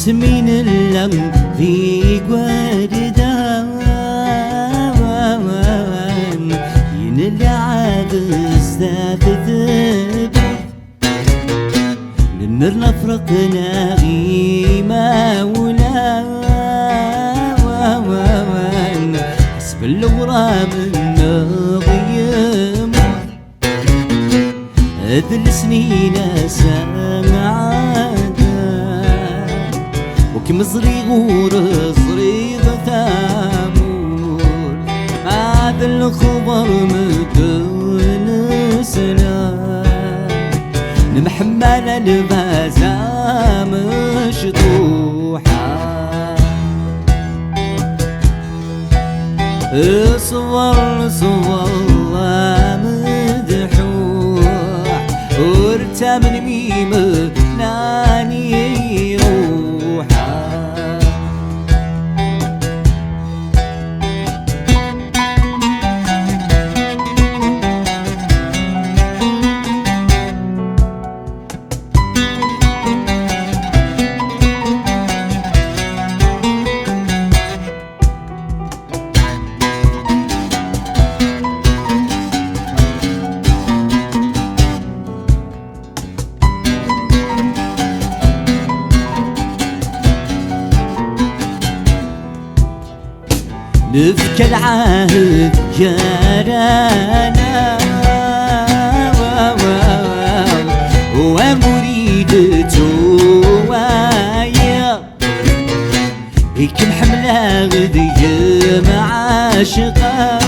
سمين اللم في قردان ينلعب استاذ نمرنا فرقنا غيمة ولا حسب الغرام النغيم هذ السنين سمعت وكم صريغ صريغ ثامور هذا الخبر مدون سلام محمل البازا مشطوحة صور صور مدحوح ورتا من ميم ناني روحا نفك العهد جارانا ومريد توايا كم حملة غدي معاشقة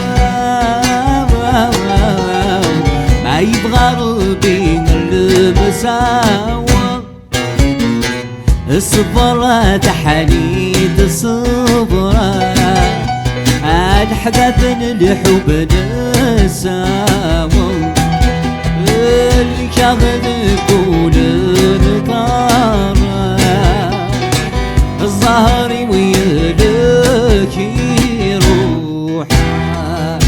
ما يبغى ربي المساوى الصبرة تحنيت الصبرة الحباب الحب نساوى اللي شاغل كل نطارة الظهر ويلك يروحا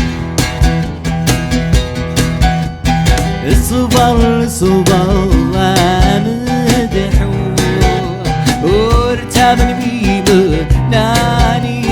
الصبر صبر مدحوح ورتا من بيب ناني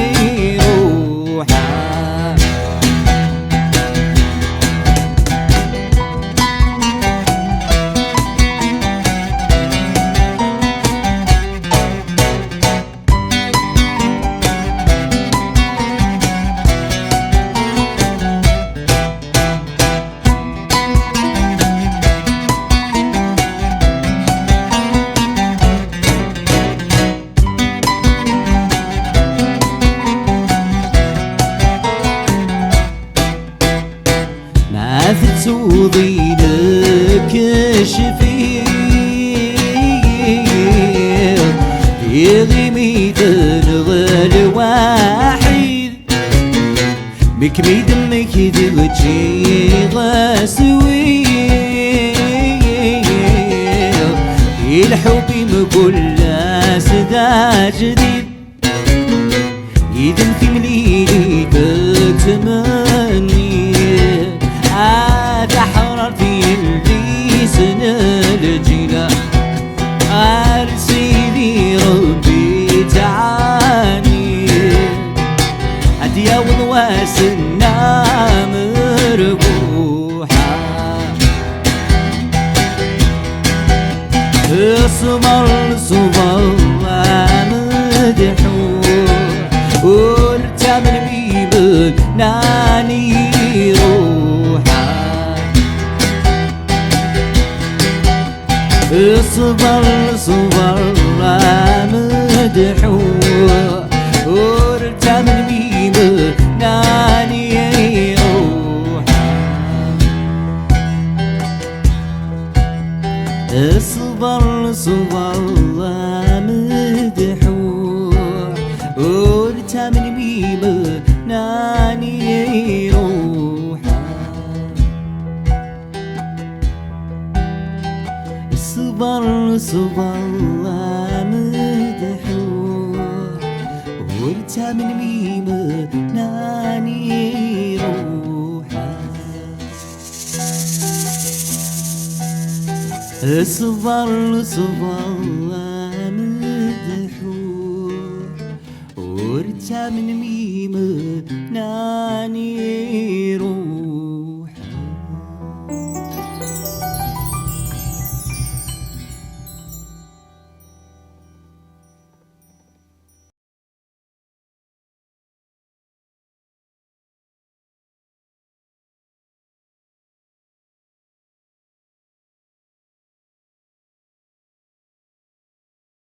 تسوضي لك شفير في غميد الغل واحد بكمي دمك تغجي غسوير الحب مقول سدا جديد يدن في مليلي تتمني تحرر في الجيسن الجيلة أرسيني ربي تعاني هدية وضواسنا مربوحة صبر صبر مدحوح ورتا من بيب ناني روحا صبر صبر مدحوح ورتا من بيب ناني روحا صبر صبر مدحوح ورتا من بيب ناني روحا صبر صبر مدحوح ورتا من بيب ناني روحا صبر صبر مدحوح ورجع من ميم ناني روح